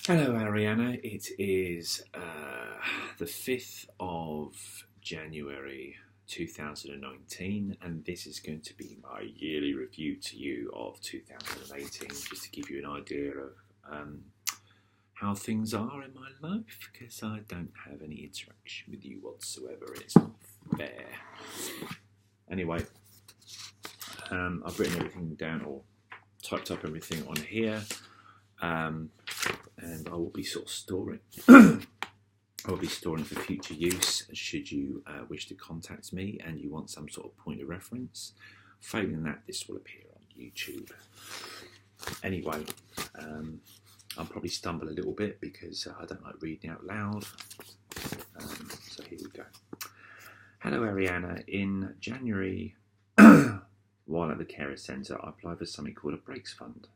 Hello, Arianna. It is the 5th of January 2019, and this is going to be my yearly review to you of 2018, just to give you an idea of how things are in my life, because I don't have any interaction with you whatsoever, and it's not fair. Anyway, I've written everything down or typed up everything on here. And I will be sort of storing. I will be storing for future use should you wish to contact me and you want some sort of point of reference. Failing that, this will appear on YouTube. Anyway, I'll probably stumble a little bit because I don't like reading out loud. So here we go. Hello, Arianna. In January, while at the carer centre, I applied for something called a breaks fund.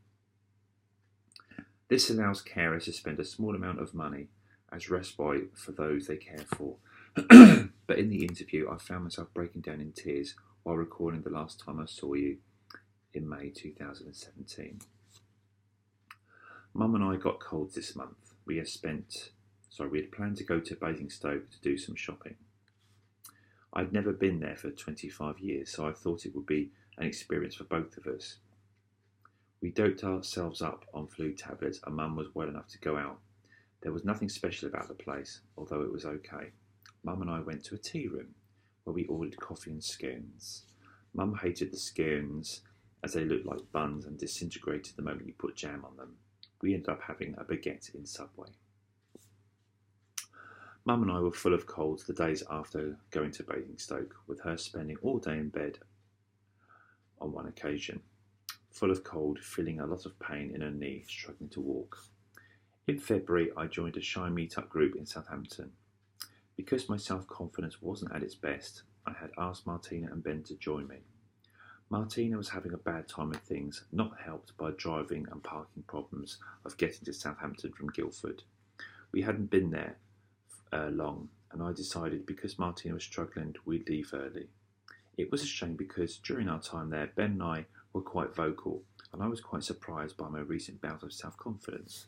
This allows carers to spend a small amount of money as respite for those they care for. But in the interview, I found myself breaking down in tears while recalling the last time I saw you in May 2017. Mum and I got colds this month. We had planned to go to Basingstoke to do some shopping. I'd never been there for 25 years, so I thought it would be an experience for both of us. We doped ourselves up on flu tablets and Mum was well enough to go out. There was nothing special about the place, although it was okay. Mum and I went to a tea room where we ordered coffee and scones. Mum hated the scones as they looked like buns and disintegrated the moment you put jam on them. We ended up having a baguette in Subway. Mum and I were full of colds the days after going to Basingstoke, with her spending all day in bed on one occasion. Full of cold, feeling a lot of pain in her knee, struggling to walk. In February, I joined a shy meetup group in Southampton. Because my self-confidence wasn't at its best, I had asked Martina and Ben to join me. Martina was having a bad time with things, not helped by driving and parking problems of getting to Southampton from Guildford. We hadn't been there long, and I decided because Martina was struggling, we'd leave early. It was a shame because during our time there, Ben and I were quite vocal, and I was quite surprised by my recent bout of self-confidence.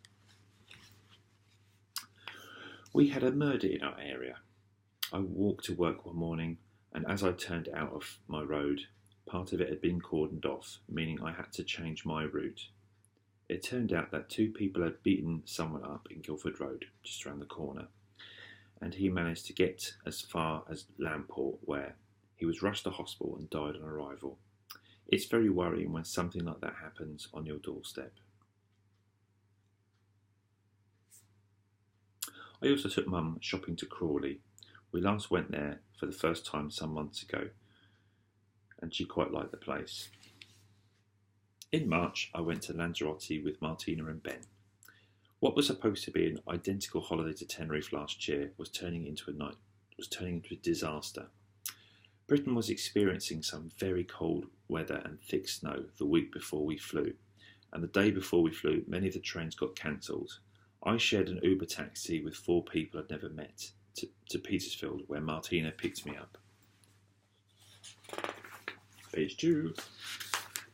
We had a murder in our area. I walked to work one morning, and as I turned out of my road, part of it had been cordoned off, meaning I had to change my route. It turned out that two people had beaten someone up in Guildford Road, just around the corner, and he managed to get as far as Lamport, where he was rushed to hospital and died on arrival. It's very worrying when something like that happens on your doorstep. I also took Mum shopping to Crawley. We last went there for the first time some months ago, and she quite liked the place. In March, I went to Lanzarote with Martina and Ben. What was supposed to be an identical holiday to Tenerife last year was turning into a disaster. Britain was experiencing some very cold weather and thick snow the week before we flew, and the day before we flew, many of the trains got cancelled. I shared an Uber taxi with 4 people I'd never met to Petersfield, where Martina picked me up. Page 2.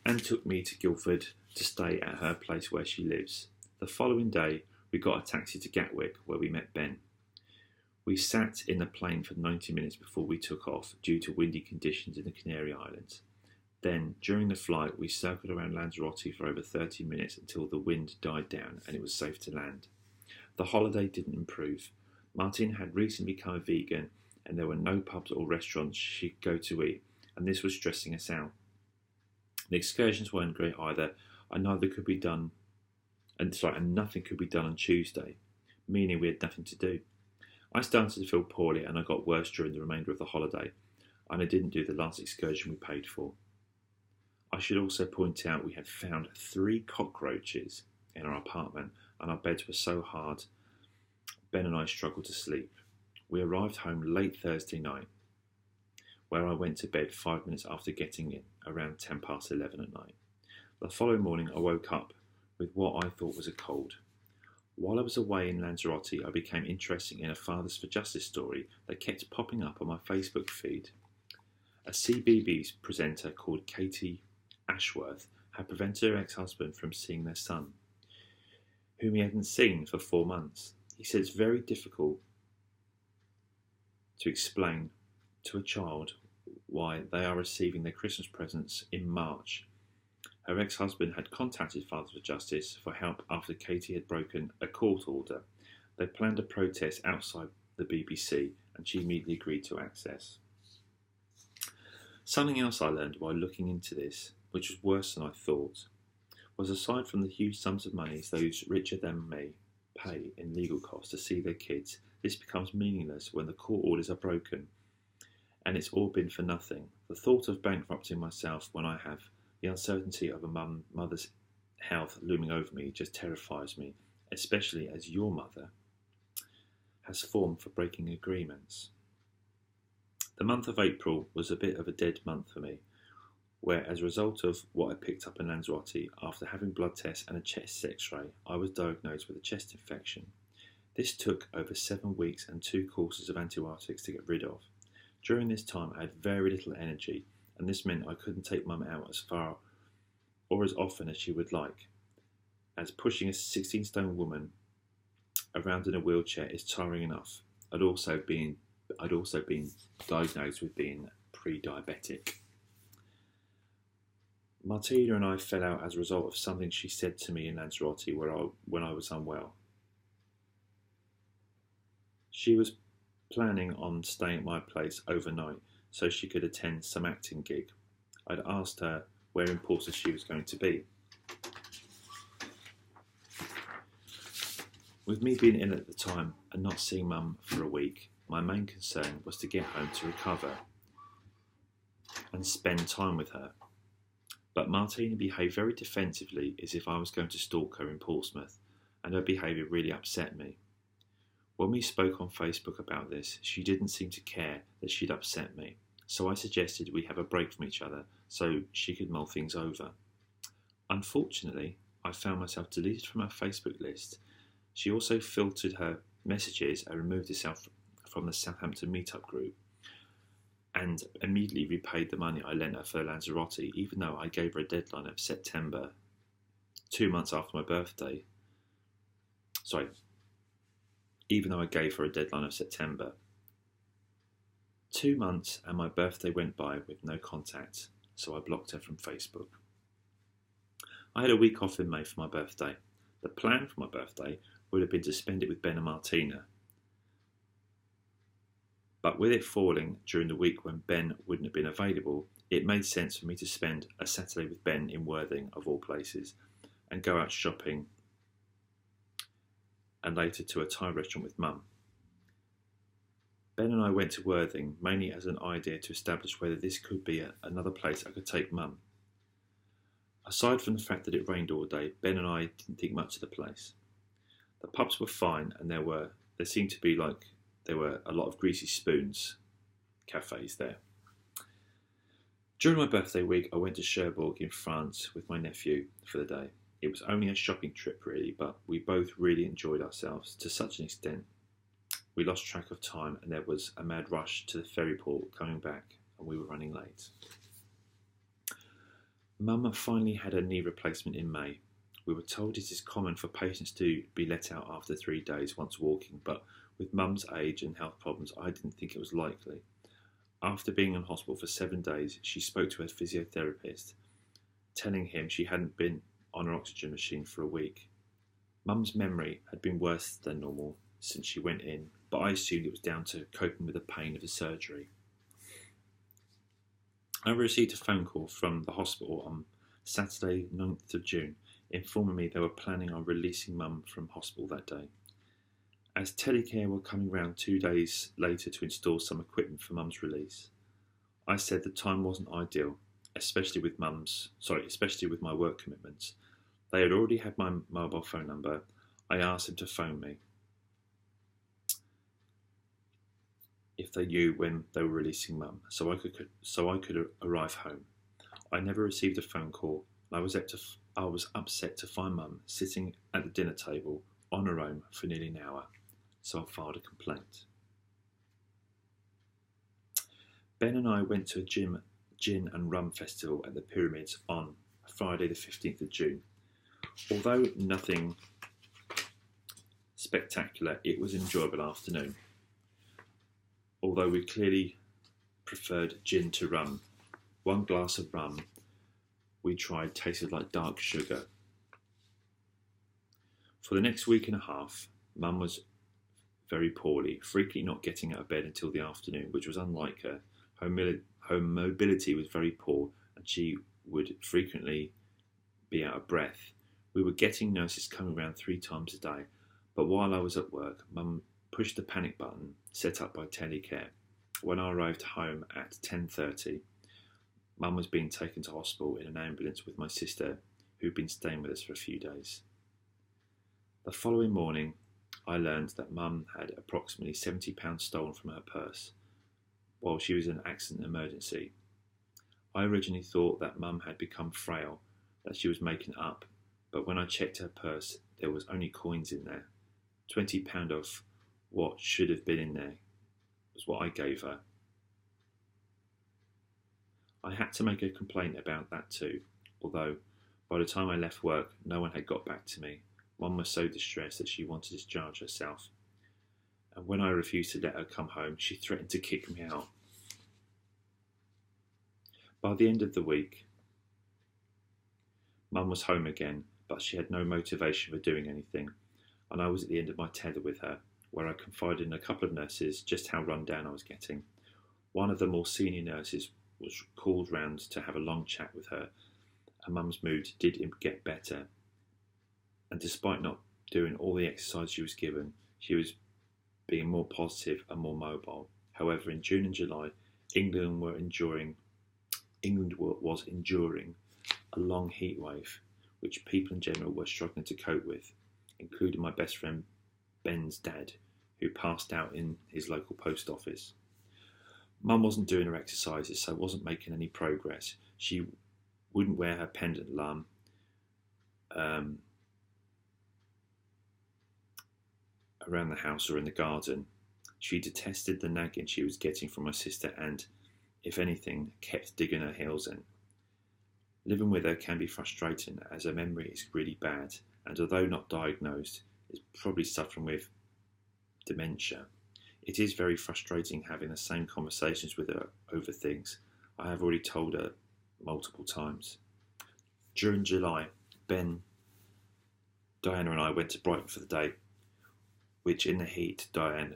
And took me to Guildford to stay at her place where she lives. The following day, we got a taxi to Gatwick, where we met Ben. We sat in the plane for 90 minutes before we took off due to windy conditions in the Canary Islands. Then, during the flight, we circled around Lanzarote for over 30 minutes until the wind died down and it was safe to land. The holiday didn't improve. Martin had recently become a vegan and there were no pubs or restaurants she could go to eat, and this was stressing us out. The excursions weren't great either, and nothing could be done on Tuesday, meaning we had nothing to do. I started to feel poorly and I got worse during the remainder of the holiday, and I didn't do the last excursion we paid for. I should also point out we had found 3 cockroaches in our apartment and our beds were so hard Ben and I struggled to sleep. We arrived home late Thursday night, where I went to bed 5 minutes after getting in, around 11:10 at night. The following morning I woke up with what I thought was a cold. While I was away in Lanzarote, I became interested in a Fathers for Justice story that kept popping up on my Facebook feed. A CBeebies presenter called Katie Ashworth had prevented her ex-husband from seeing their son. whom he hadn't seen for 4 months. He said it's very difficult to explain to a child why they are receiving their Christmas presents in March. Her ex-husband had contacted Father for Justice for help after Katie had broken a court order. They planned a protest outside the BBC and she immediately agreed to access. Something else I learned while looking into this, which was worse than I thought, was aside from the huge sums of money those richer than me pay in legal costs to see their kids, this becomes meaningless when the court orders are broken and it's all been for nothing. The thought of bankrupting myself when I have the uncertainty of a mother's health looming over me just terrifies me, especially as your mother has formed for breaking agreements. The month of April was a bit of a dead month for me, where as a result of what I picked up in Lanzarote, after having blood tests and a chest x-ray, I was diagnosed with a chest infection. This took over 7 weeks and 2 courses of antibiotics to get rid of. During this time I had very little energy, and this meant I couldn't take Mum out as far or as often as she would like, as pushing a 16-stone woman around in a wheelchair is tiring enough. I'd also been diagnosed with being pre-diabetic. Martina and I fell out as a result of something she said to me in Lanzarote when I was unwell. She was planning on staying at my place overnight so she could attend some acting gig. I'd asked her where in Portsmouth she was going to be. With me being ill at the time and not seeing Mum for a week, my main concern was to get home to recover and spend time with her. But Martina behaved very defensively as if I was going to stalk her in Portsmouth, and her behaviour really upset me. When we spoke on Facebook about this, she didn't seem to care that she'd upset me, so I suggested we have a break from each other so she could mull things over. Unfortunately, I found myself deleted from her Facebook list. She also filtered her messages and removed herself from the Southampton meetup group, and immediately repaid the money I lent her for Lanzarote, even though I gave her a deadline of September, 2 months after my birthday. Even though I gave her a deadline of September. 2 months and my birthday went by with no contact, so I blocked her from Facebook. I had a week off in May for my birthday. The plan for my birthday would have been to spend it with Ben and Martina. But with it falling during the week when Ben wouldn't have been available, it made sense for me to spend a Saturday with Ben in Worthing, of all places, and go out shopping and later to a Thai restaurant with Mum. Ben and I went to Worthing mainly as an idea to establish whether this could be another place I could take Mum. Aside from the fact that it rained all day, Ben and I didn't think much of the place. The pubs were fine, and there seemed to be there were a lot of greasy spoons cafes there. During my birthday week, I went to Cherbourg in France with my nephew for the day. It was only a shopping trip really, but we both really enjoyed ourselves to such an extent. We lost track of time and there was a mad rush to the ferry port coming back and we were running late. Mum finally had a knee replacement in May. We were told it is common for patients to be let out after 3 days once walking, but with Mum's age and health problems, I didn't think it was likely. After being in hospital for 7 days, she spoke to her physiotherapist, telling him she hadn't been on an oxygen machine for a week. Mum's memory had been worse than normal since she went in, but I assumed it was down to coping with the pain of the surgery. I received a phone call from the hospital on Saturday, 9th of June, informing me they were planning on releasing Mum from hospital that day. As telecare were coming round 2 days later to install some equipment for Mum's release, I said the time wasn't ideal, especially with my work commitments. They had already had my mobile phone number. I asked them to phone me if they knew when they were releasing Mum, so I could arrive home. I never received a phone call. I was upset to find Mum sitting at the dinner table on her own for nearly an hour, so I filed a complaint. Ben and I went to a gin and rum festival at the Pyramids on Friday the 15th of June. Although nothing spectacular, it was an enjoyable afternoon. Although we clearly preferred gin to rum. One glass of rum we tried tasted like dark sugar. For the next week and a half, Mum was very poorly, frequently not getting out of bed until the afternoon, which was unlike her. Her mobility was very poor, and she would frequently be out of breath. We were getting nurses coming around 3 times a day, but while I was at work, Mum pushed the panic button set up by Telecare. When I arrived home at 10:30, Mum was being taken to hospital in an ambulance with my sister, who'd been staying with us for a few days. The following morning, I learned that Mum had approximately £70 stolen from her purse while she was in an accident emergency. I originally thought that Mum had become frail, that she was making it up, but when I checked her purse, there was only coins in there. £20 of what should have been in there was what I gave her. I had to make a complaint about that too, although by the time I left work, no one had got back to me. Mum was so distressed that she wanted to discharge herself, and when I refused to let her come home, she threatened to kick me out. By the end of the week, Mum was home again, but she had no motivation for doing anything, and I was at the end of my tether with her, where I confided in a couple of nurses just how run down I was getting. One of the more senior nurses was called round to have a long chat with her, and Mum's mood did get better, and despite not doing all the exercise she was given, she was being more positive and more mobile. However, in June and July, England was enduring a long heat wave, which people in general were struggling to cope with, including my best friend Ben's dad, who passed out in his local post office. Mum wasn't doing her exercises, so wasn't making any progress. She wouldn't wear her pendant alarm around the house or in the garden. She detested the nagging she was getting from my sister and, if anything, kept digging her heels in. Living with her can be frustrating as her memory is really bad, and although not diagnosed, is probably suffering with dementia. It is very frustrating having the same conversations with her over things I have already told her multiple times. During July, Ben, Diana and I went to Brighton for the day, which in the heat Diana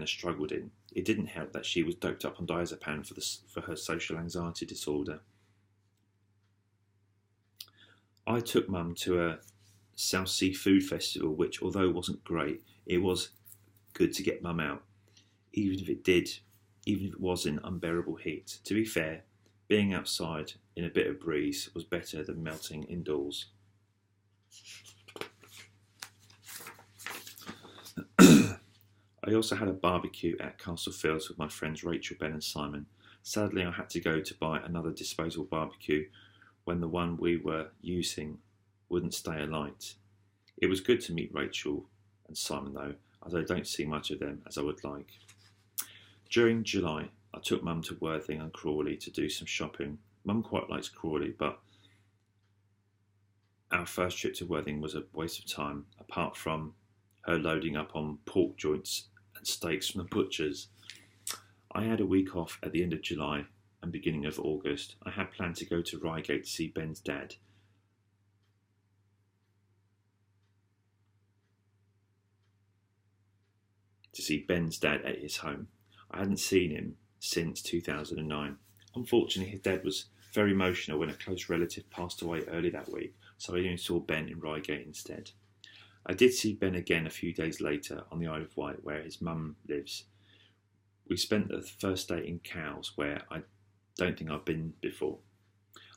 struggled in. It didn't help that she was doped up on diazepam for her social anxiety disorder. I took Mum to a South Sea food festival, which, although wasn't great, it was good to get Mum out, even if it was in unbearable heat. To be fair, being outside in a bit of breeze was better than melting indoors. I also had a barbecue at Castle Fields with my friends Rachel, Ben and Simon. Sadly, I had to go to buy another disposable barbecue when the one we were using wouldn't stay alight. It was good to meet Rachel and Simon though, as I don't see much of them as I would like. During July, I took Mum to Worthing and Crawley to do some shopping. Mum quite likes Crawley, but our first trip to Worthing was a waste of time, apart from her loading up on pork joints and steaks from the butchers. I had a week off at the end of July and beginning of August. I had planned to go to Reigate to see Ben's dad. At his home. I hadn't seen him since 2009. Unfortunately, his dad was very emotional when a close relative passed away early that week, so I only saw Ben in Reigate instead. I did see Ben again a few days later on the Isle of Wight, where his mum lives. We spent the first day in Cowes, where I don't think I've been before.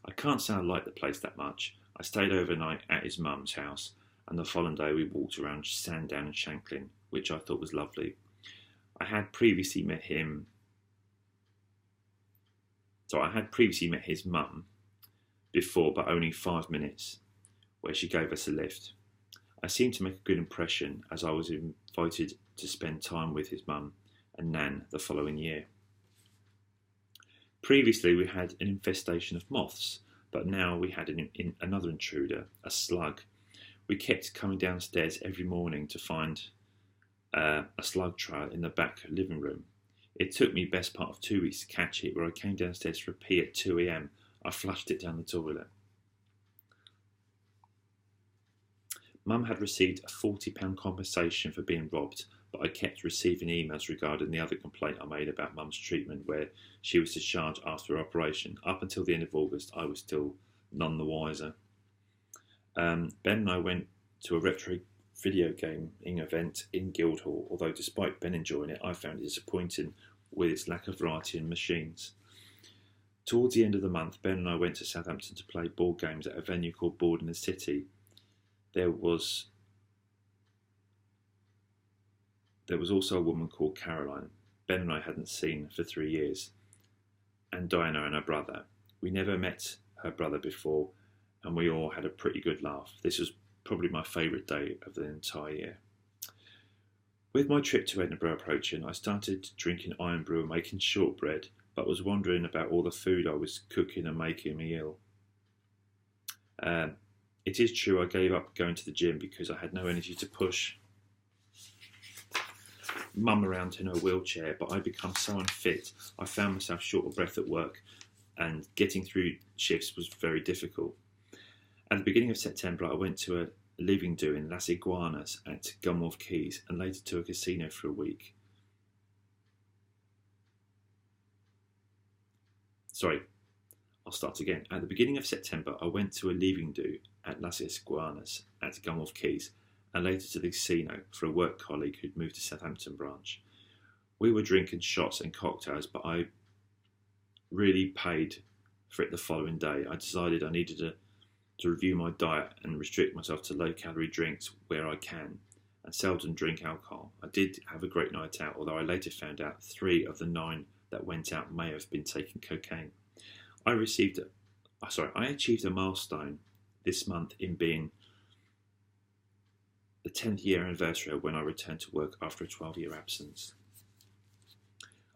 I can't say I like the place that much. I stayed overnight at his mum's house, and the following day we walked around Sandown and Shanklin, which I thought was lovely. I had previously met his mum before, but only 5 minutes, where she gave us a lift. I seemed to make a good impression as I was invited to spend time with his mum and Nan the following year. Previously we had an infestation of moths, but now we had another intruder, a slug, We kept coming downstairs every morning to find a slug trail in the back living room. It took me best part of 2 weeks to catch it, where I came downstairs for a pee at 2 a.m. I flushed it down the toilet. Mum had received a £40 compensation for being robbed, but I kept receiving emails regarding the other complaint I made about Mum's treatment, where she was discharged after her operation. Up until the end of August, I was still none the wiser. Ben and I went to a retro video gaming event in Guildhall, although despite Ben enjoying it, I found it disappointing with its lack of variety in machines. Towards the end of the month, Ben and I went to Southampton to play board games at a venue called Board in the City. There was also a woman called Caroline Ben and I hadn't seen for 3 years, and Diana and her brother. We never met her brother before, and we all had a pretty good laugh. This was probably my favourite day of the entire year. With my trip to Edinburgh approaching, I started drinking iron brew and making shortbread, but was wondering about all the food I was cooking and making me ill. It is true I gave up going to the gym because I had no energy to push Mum around in her wheelchair, but I'd become so unfit I found myself short of breath at work, and getting through shifts was very difficult. At the beginning of September, I went to a leaving do in Las Iguanas at Gunwharf Quays and later to a casino for a week. I'll start again. At the beginning of September, I went to a leaving do at Las Iguanas at Gunwharf Quays and later to the casino for a work colleague who'd moved to Southampton branch. We were drinking shots and cocktails, but I really paid for it the following day. I decided I needed to review my diet and restrict myself to low-calorie drinks where I can, and seldom drink alcohol. I did have a great night out, although I later found out 3 of the 9 that went out may have been taking cocaine. I achieved a milestone this month in being the 10th year anniversary of when I returned to work after a 12-year absence.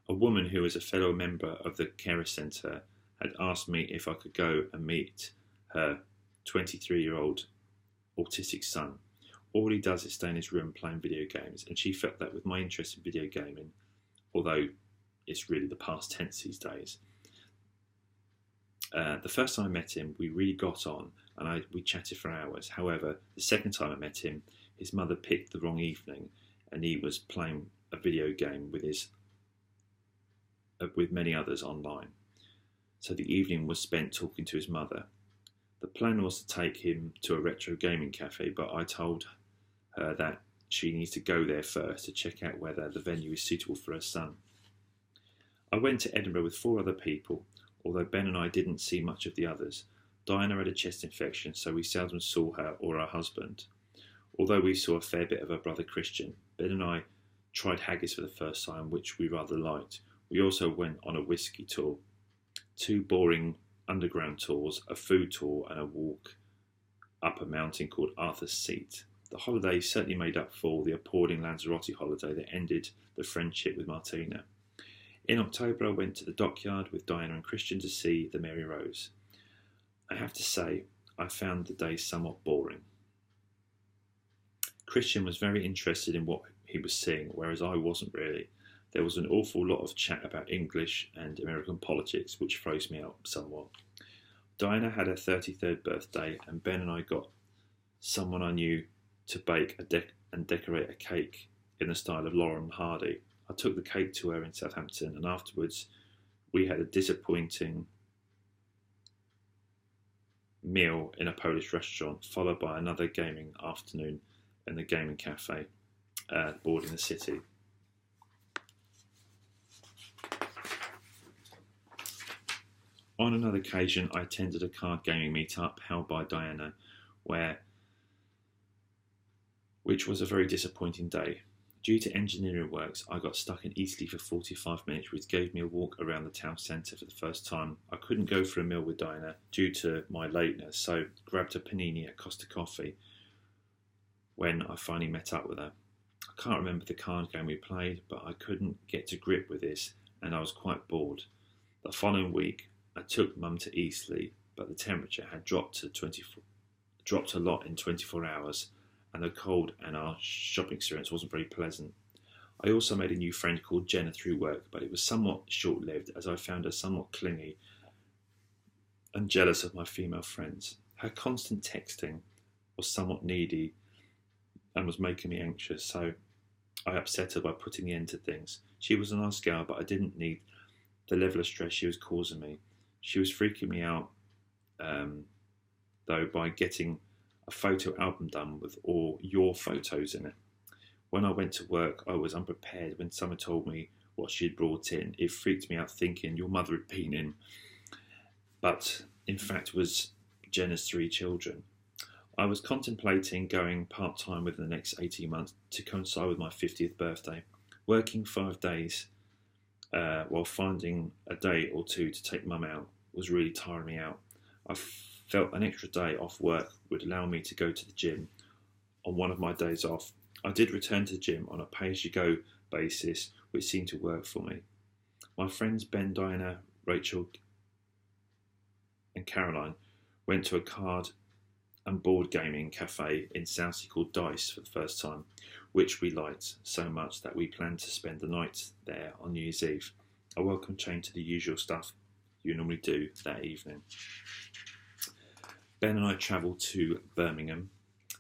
A woman who was a fellow member of the carer centre had asked me if I could go and meet her 23-year-old autistic son. All he does is stay in his room playing video games, and she felt that with my interest in video gaming, although it's really the past tense these days. The first time I met him, we really got on, and we chatted for hours. However, the second time I met him, his mother picked the wrong evening, and he was playing a video game with many others online. So the evening was spent talking to his mother. The plan was to take him to a retro gaming cafe, but I told her that she needs to go there first to check out whether the venue is suitable for her son. I went to Edinburgh with 4 other people, although Ben and I didn't see much of the others. Diana had a chest infection, so we seldom saw her or her husband. Although we saw a fair bit of her brother Christian, Ben and I tried haggis for the first time, which we rather liked. We also went on a whiskey tour, 2 boring underground tours, a food tour and a walk up a mountain called Arthur's Seat. The holiday certainly made up for the appalling Lanzarote holiday that ended the friendship with Martina. In October, I went to the dockyard with Diana and Christian to see the Mary Rose. I have to say, I found the day somewhat boring. Christian was very interested in what he was seeing, whereas I wasn't really. There was an awful lot of chat about English and American politics, which froze me out somewhat. Diana had her 33rd birthday, and Ben and I got someone I knew to bake and decorate a cake in the style of Laurel and Hardy. I took the cake to her in Southampton, and afterwards we had a disappointing meal in a Polish restaurant, followed by another gaming afternoon in the gaming cafe Board in the City. On another occasion, I attended a card gaming meetup held by Diana, which was a very disappointing day. Due to engineering works, I got stuck in Eastleigh for 45 minutes, which gave me a walk around the town centre for the first time. I couldn't go for a meal with Diana due to my lateness, so grabbed a panini at Costa Coffee when I finally met up with her. I can't remember the card game we played, but I couldn't get to grip with this, and I was quite bored. The following week, I took Mum to Eastleigh, but the temperature had dropped dropped a lot in 24 hours, and the cold and our shopping experience wasn't very pleasant. I also made a new friend called Jenna through work, but it was somewhat short-lived as I found her somewhat clingy and jealous of my female friends. Her constant texting was somewhat needy and was making me anxious, so I upset her by putting the end to things. She was a nice girl, but I didn't need the level of stress she was causing me. She was freaking me out, though, by getting a photo album done with all your photos in it. When I went to work, I was unprepared when someone told me what she had brought in. It freaked me out thinking your mother had been in, but in fact was Jenna's 3 children. I was contemplating going part-time within the next 18 months to coincide with my 50th birthday. Working 5 days while finding a day or two to take mum out was really tiring me out. I felt an extra day off work would allow me to go to the gym on one of my days off. I did return to the gym on a pay-as-you-go basis, which seemed to work for me. My friends Ben, Diana, Rachel and Caroline went to a card and board gaming cafe in Southsea called Dice for the first time, which we liked so much that we planned to spend the night there on New Year's Eve. A welcome change to the usual stuff you normally do that evening. Ben and I travelled to Birmingham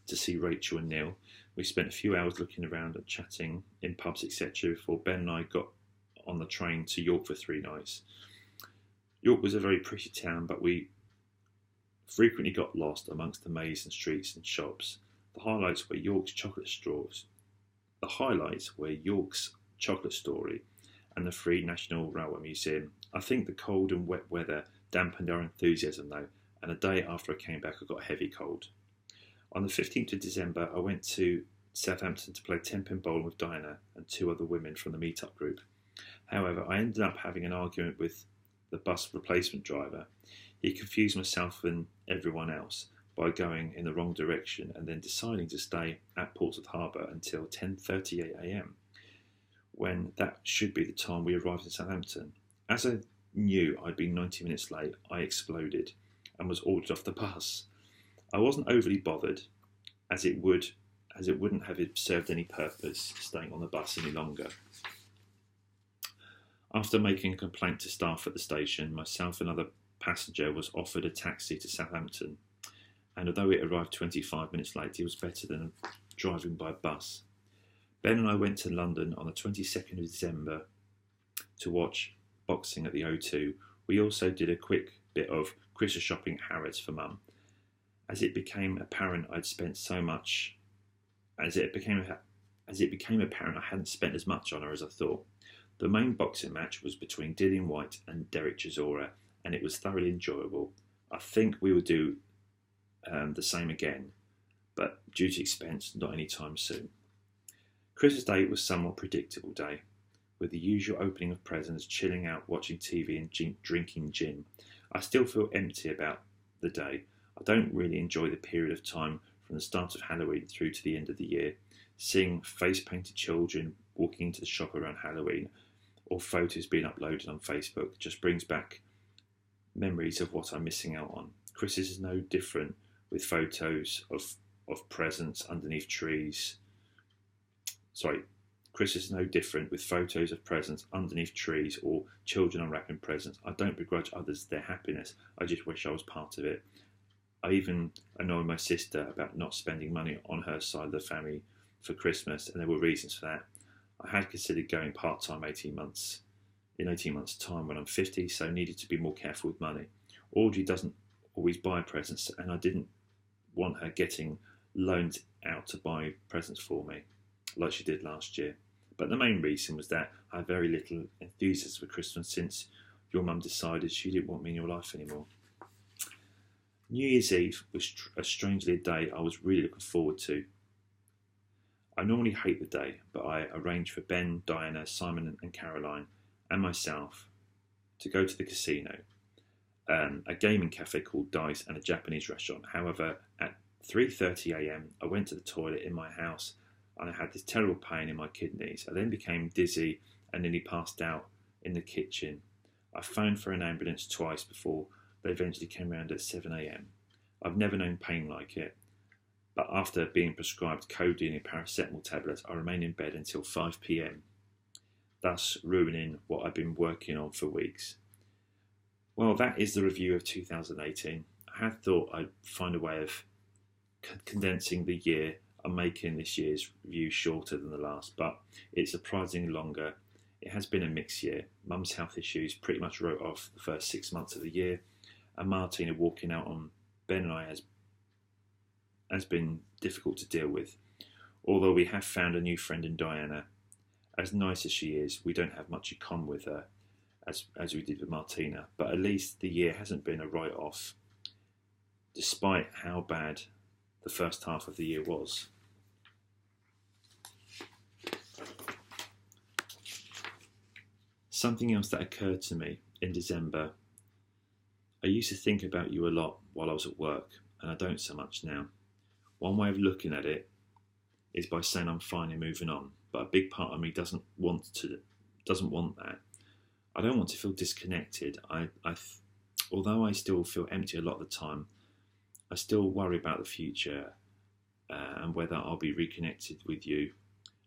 to see Rachel and Neil. We spent a few hours looking around and chatting in pubs, etc. before Ben and I got on the train to York for 3 nights. York was a very pretty town, but we frequently got lost amongst the maze and streets and shops. The highlights were York's chocolate story and the Free National Railway Museum. I think the cold and wet weather dampened our enthusiasm though, and a day after I came back I got a heavy cold. On the 15th of December I went to Southampton to play 10-pin bowling with Diana and 2 other women from the meet-up group. However, I ended up having an argument with the bus replacement driver. He confused myself and everyone else by going in the wrong direction and then deciding to stay at Portsmouth Harbour until 10:38 a.m, when that should be the time we arrived in Southampton. As I knew I'd been 90 minutes late, I exploded and was ordered off the bus. I wasn't overly bothered, as it wouldn't have served any purpose staying on the bus any longer. After making a complaint to staff at the station, myself and another passenger was offered a taxi to Southampton, and although it arrived 25 minutes late, it was better than driving by bus. Ben and I went to London on the 22nd of December to watch boxing at the O2. We also did a quick bit of Christmas shopping at Harrods for Mum. As it became apparent I hadn't spent as much on her as I thought. The main boxing match was between Dillian White and Derek Chisora, and it was thoroughly enjoyable. I think we will do the same again, but due to expense, not anytime soon. Christmas Day was a somewhat predictable day, with the usual opening of presents, chilling out, watching TV and drinking gin. I still feel empty about the day. I don't really enjoy the period of time from the start of Halloween through to the end of the year. Seeing face-painted children walking into the shop around Halloween or photos being uploaded on Facebook just brings back memories of what I'm missing out on. Christmas is no different with photos of presents underneath trees. Christmas is no different with photos of presents underneath trees or children unwrapping presents. I don't begrudge others their happiness. I just wish I was part of it. I even annoy my sister about not spending money on her side of the family for Christmas, and there were reasons for that. I had considered going part-time in 18 months time when I'm 50, so needed to be more careful with money. Audrey doesn't always buy presents, and I didn't want her getting loaned out to buy presents for me, like she did last year. But the main reason was that I had very little enthusiasm for Christmas since your mum decided she didn't want me in your life anymore. New Year's Eve was strangely a day I was really looking forward to. I normally hate the day, but I arranged for Ben, Diana, Simon and Caroline and myself to go to the casino, a gaming cafe called Dice and a Japanese restaurant. However, at 3:30 a.m, I went to the toilet in my house and I had this terrible pain in my kidneys. I then became dizzy and nearly passed out in the kitchen. I phoned for an ambulance twice before they eventually came around at 7 a.m. I've never known pain like it, but after being prescribed codeine and paracetamol tablets, I remain in bed until 5 p.m, thus ruining what I've been working on for weeks. Well, that is the review of 2018. I had thought I'd find a way of condensing the year and making this year's review shorter than the last, but it's surprisingly longer. It has been a mixed year. Mum's health issues pretty much wrote off the first 6 months of the year, and Martina walking out on Ben and I has been difficult to deal with. Although we have found a new friend in Diana. As nice as she is, we don't have much in common with her, as we did with Martina, but at least the year hasn't been a write-off, despite how bad the first half of the year was. Something else that occurred to me in December. I used to think about you a lot while I was at work, and I don't so much now. One way of looking at it is by saying I'm fine and moving on, but a big part of me doesn't want that. I don't want to feel disconnected. Although I still feel empty a lot of the time, I still worry about the future and whether I'll be reconnected with you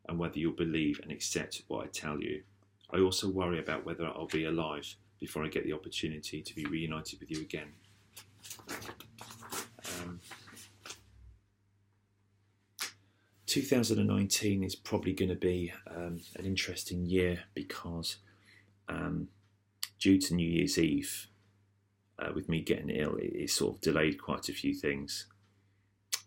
and whether you'll believe and accept what I tell you. I also worry about whether I'll be alive before I get the opportunity to be reunited with you again. 2019 is probably going to be an interesting year because due to New Year's Eve, with me getting ill, it sort of delayed quite a few things.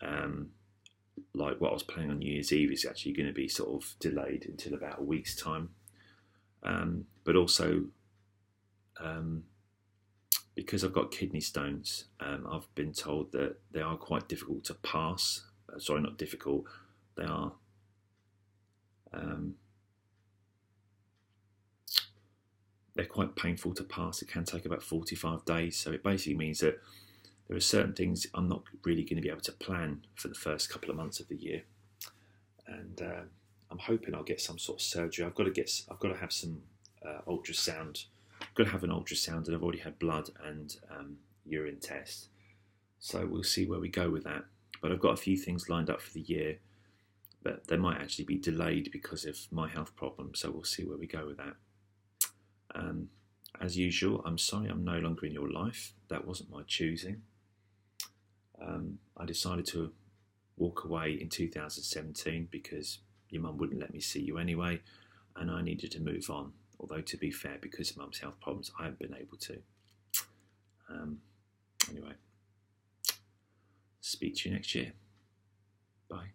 Like what I was planning on New Year's Eve is actually going to be sort of delayed until about a week's time. But also, because I've got kidney stones, I've been told that they are quite difficult to pass. Sorry, not difficult. They are they're quite painful to pass. It can take about 45 days. So it basically means that there are certain things I'm not really going to be able to plan for the first couple of months of the year. And I'm hoping I'll get some sort of surgery. I've got to have some ultrasound. I've got to have an ultrasound, and I've already had blood and urine test. So we'll see where we go with that. But I've got a few things lined up for the year, but they might actually be delayed because of my health problems. So we'll see where we go with that. As usual, I'm sorry I'm no longer in your life. That wasn't my choosing. I decided to walk away in 2017 because your mum wouldn't let me see you anyway, and I needed to move on. Although, to be fair, because of mum's health problems, I haven't been able to. Anyway, speak to you next year. Bye.